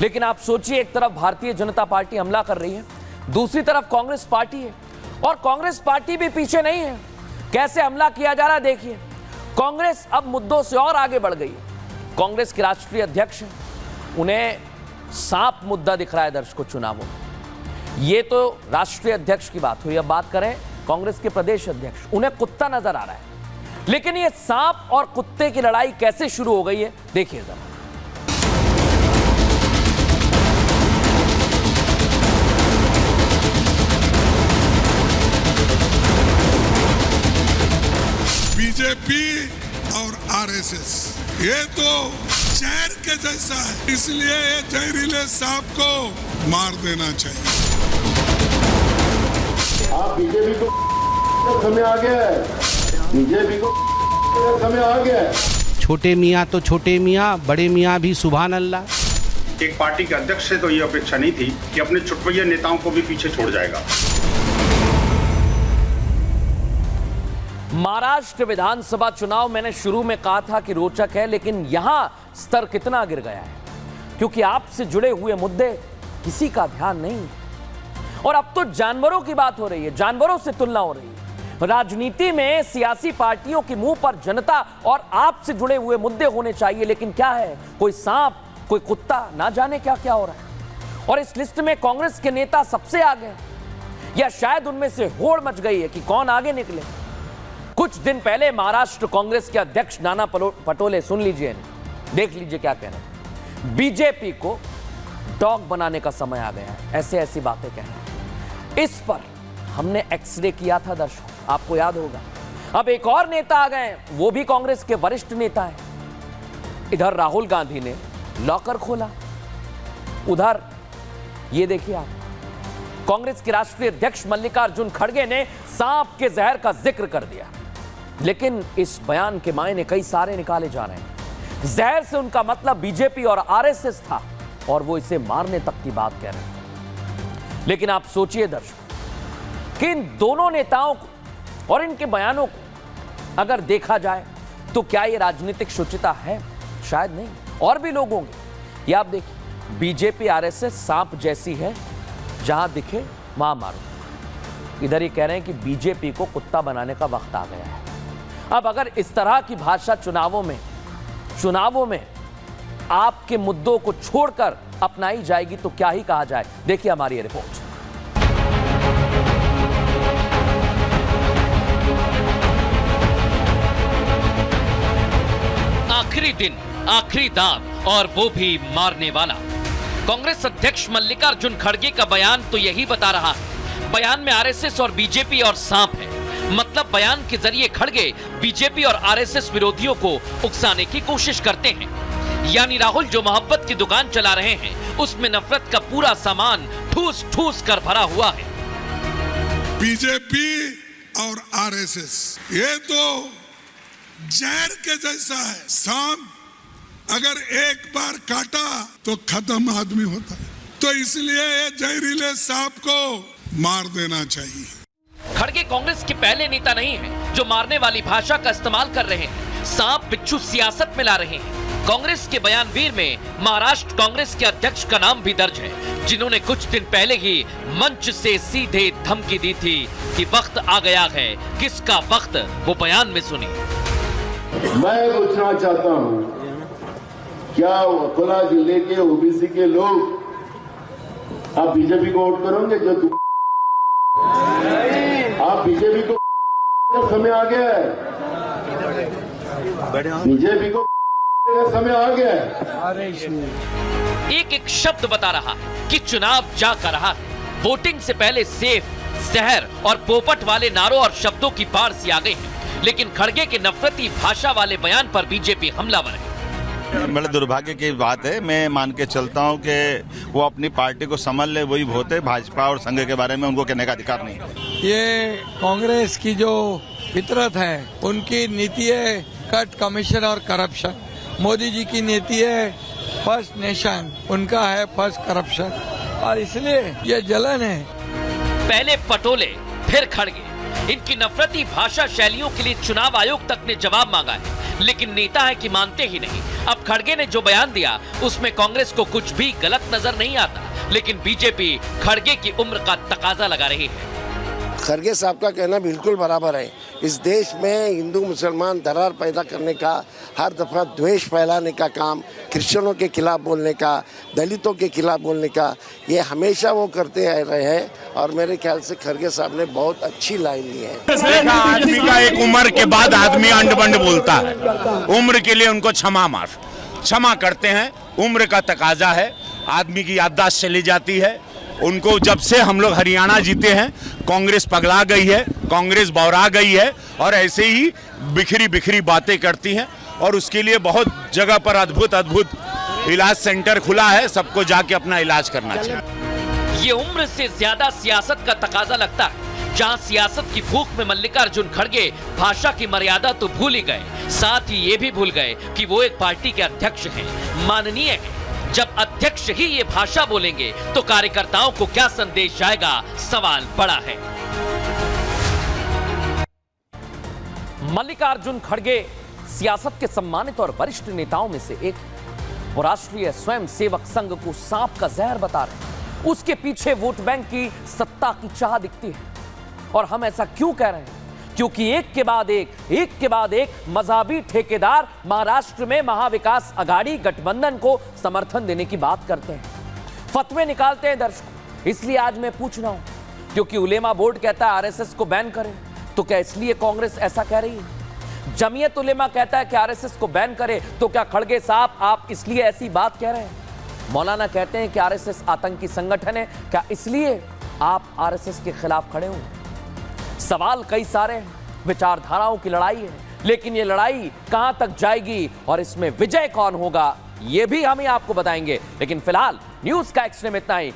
लेकिन आप सोचिए, एक तरफ भारतीय जनता पार्टी हमला कर रही है, दूसरी तरफ कांग्रेस पार्टी है, और कांग्रेस पार्टी भी पीछे नहीं है। कैसे हमला किया जा रहा है देखिए। कांग्रेस अब मुद्दों से और आगे बढ़ गई है। कांग्रेस के राष्ट्रीय अध्यक्ष हैं, उन्हें सांप मुद्दा दिख रहा है दर्शकों चुनावों में। ये तो राष्ट्रीय अध्यक्ष की बात हुई। अब बात करें कांग्रेस के प्रदेश अध्यक्ष, उन्हें कुत्ता नजर आ रहा है। लेकिन ये सांप और कुत्ते की लड़ाई कैसे शुरू हो गई है देखिए जरा। बीजेपी और आरएसएस ये तो जहर के जैसा है, इसलिए ये जहरीले सांप को मार देना चाहिए। आप बीजेपी को समय आ गया है, बीजेपी को समय आ गया है। छोटे मियाँ तो छोटे मियाँ, बड़े मियाँ भी सुभान अल्लाह। एक पार्टी के अध्यक्ष से तो ये अपेक्षा नहीं थी कि अपने चुटपुटिया नेताओं को भी पीछे छोड़ जाएगा। महाराष्ट्र विधानसभा चुनाव मैंने शुरू में कहा था कि रोचक है, लेकिन यहां स्तर कितना गिर गया है, क्योंकि आपसे जुड़े हुए मुद्दे किसी का ध्यान नहीं। और अब तो जानवरों की बात हो रही है, जानवरों से तुलना हो रही है। राजनीति में सियासी पार्टियों के मुंह पर जनता और आपसे जुड़े हुए मुद्दे होने चाहिए, लेकिन क्या है, कोई सांप, कोई कुत्ता, ना जाने क्या क्या हो रहा है। और इस लिस्ट में कांग्रेस के नेता सबसे आगे, या शायद उनमें से होड़ मच गई है कि कौन आगे निकले। कुछ दिन पहले महाराष्ट्र कांग्रेस के अध्यक्ष नाना पटोले, सुन लीजिए, देख लीजिए क्या कह रहे हैं। बीजेपी को डॉग बनाने का समय आ गया है, ऐसे ऐसी बातें कह रहे हैं। इस पर हमने एक्सरे किया था दर्शकों, आपको याद होगा। अब एक और नेता आ गए, वो भी कांग्रेस के वरिष्ठ नेता हैं। इधर राहुल गांधी ने लॉकर खोला, उधर ये देखिए आप, कांग्रेस के राष्ट्रीय अध्यक्ष मल्लिकार्जुन खड़गे ने सांप के जहर का जिक्र कर दिया। लेकिन इस बयान के मायने कई सारे निकाले जा रहे हैं। जहर से उनका मतलब बीजेपी और आरएसएस था, और वो इसे मारने तक की बात कह रहे हैं। लेकिन आप सोचिए दर्शकों कि इन दोनों नेताओं को और इनके बयानों को अगर देखा जाए तो क्या ये राजनीतिक शुचिता है? शायद नहीं, और भी लोग होंगे। ये आप देखिए, बीजेपी आरएसएस सांप जैसी है, जहां दिखे वहां मारो। इधर ये कह रहे हैं कि बीजेपी को कुत्ता बनाने का वक्त आ गया है। अब अगर इस तरह की भाषा चुनावों में आपके मुद्दों को छोड़कर अपनाई जाएगी तो क्या ही कहा जाए। देखिए हमारी ये रिपोर्ट। आखिरी दिन, आखिरी दांव, और वो भी मारने वाला। कांग्रेस अध्यक्ष मल्लिकार्जुन खड़गे का बयान तो यही बता रहा है। बयान में आरएसएस और बीजेपी और सांप है। मतलब बयान के जरिए खड़गे बीजेपी और आरएसएस विरोधियों को उकसाने की कोशिश करते हैं। यानी राहुल जो मोहब्बत की दुकान चला रहे हैं, उसमें नफरत का पूरा सामान ठूस ठूस कर भरा हुआ है। बीजेपी और आरएसएस ये तो जहर के जैसा है। सांप अगर एक बार काटा तो खत्म आदमी होता है, तो इसलिए ये जहरीले सांप को मार देना चाहिए। खड़गे कांग्रेस के पहले नेता नहीं हैं जो मारने वाली भाषा का इस्तेमाल कर रहे हैं, सांप बिच्छू सियासत में ला रहे हैं। कांग्रेस के बयानवीर में महाराष्ट्र कांग्रेस के अध्यक्ष का नाम भी दर्ज है, जिन्होंने कुछ दिन पहले ही मंच से सीधे धमकी दी थी कि वक्त आ गया है। किसका वक्त, वो बयान में सुनिए। मैं पूछना चाहता हूं, क्या अकोला जिले के ओबीसी के लोग आप बीजेपी को वोट करोगे? जो आप बीजेपी को समय आ गया है, बीजेपी को समय आ गया है। एक एक शब्द बता रहा है कि चुनाव जा कर रहा है। वोटिंग से पहले सेफ, जहर और पोपट वाले नारों और शब्दों की बाढ़ सी आ गई है। लेकिन खड़गे के नफरती भाषा वाले बयान पर बीजेपी हमलावर है। बड़े दुर्भाग्य की बात है। मैं मान के चलता हूं कि वो अपनी पार्टी को संभाल ले, वही बहुत है। भाजपा और संघ के बारे में उनको कहने का अधिकार नहीं है। ये कांग्रेस की जो फितरत है, उनकी नीति है कट कमीशन और करप्शन। मोदी जी की नीति है फर्स्ट नेशन, उनका है फर्स्ट करप्शन, और इसलिए ये जलन है। पहले पटोले, फिर खड़गे। इनकी नफरती भाषा शैलियों के लिए चुनाव आयोग तक ने जवाब मांगा है। लेकिन नेता है कि मानते ही नहीं। अब खड़गे ने जो बयान दिया उसमें कांग्रेस को कुछ भी गलत नजर नहीं आता, लेकिन बीजेपी खड़गे की उम्र का तकाजा लगा रही है। खड़गे साहब का कहना बिल्कुल बराबर है। इस देश में हिंदू मुसलमान दरार पैदा करने का, हर दफा द्वेष फैलाने का काम, क्रिश्चियनों के खिलाफ बोलने का, दलितों के खिलाफ बोलने का, ये हमेशा वो करते रहे हैं। और मेरे ख्याल से खड़गे साहब ने बहुत अच्छी लाइन ली है। आदमी का एक उम्र के बाद आदमी अंड बंड बोलता है। उम्र के लिए उनको क्षमा करते हैं। उम्र का तकाजा है, आदमी की याददाश्त चली जाती है। उनको जब से हम लोग हरियाणा जीते हैं, कांग्रेस पगला गई है, कांग्रेस बौरा गई है और ऐसे ही बिखरी बिखरी बातें करती हैं। और उसके लिए बहुत जगह पर अद्भुत इलाज सेंटर खुला है, सबको जाके अपना इलाज करना चाहिए। ये उम्र से ज्यादा सियासत का तकाजा लगता है, जहां सियासत की भूख में मल्लिकार्जुन खड़गे भाषा की मर्यादा तो भूल ही गए, साथ ही ये भी भूल गए कि वो एक पार्टी के अध्यक्ष हैं, माननीय हैं। जब अध्यक्ष ही ये भाषा बोलेंगे तो कार्यकर्ताओं को क्या संदेश जाएगा, सवाल बड़ा है। मल्लिकार्जुन खड़गे सियासत के सम्मानित और वरिष्ठ नेताओं में से एक, वो राष्ट्रीय स्वयंसेवक संघ को सांप का जहर बता रहे हैं। उसके पीछे वोट बैंक की सत्ता की चाह दिखती है। और हम ऐसा क्यों कह रहे हैं? क्योंकि एक के बाद एक मजहबी ठेकेदार महाराष्ट्र में महाविकास अघाड़ी गठबंधन को समर्थन देने की बात करते हैं, फतवे निकालते हैं दर्शकों। इसलिए आज मैं पूछ रहा हूं, क्योंकि उलेमा बोर्ड कहता है आरएसएस को बैन करें, तो क्या इसलिए कांग्रेस ऐसा कह रही है? जमीयत उलेमा कहता है कि आरएसएस को बैन करें, तो क्या खड़गे साहब आप इसलिए ऐसी बात कह रहे हैं? मौलाना कहते हैं कि आरएसएस आतंकी संगठन है, क्या इसलिए आप आरएसएस के खिलाफ खड़े हो? सवाल कई सारे हैं, विचारधाराओं की लड़ाई है, लेकिन ये लड़ाई कहां तक जाएगी और इसमें विजय कौन होगा, ये भी हम ही आपको बताएंगे। लेकिन फिलहाल न्यूज का एक्स्ट्रीम इतना ही।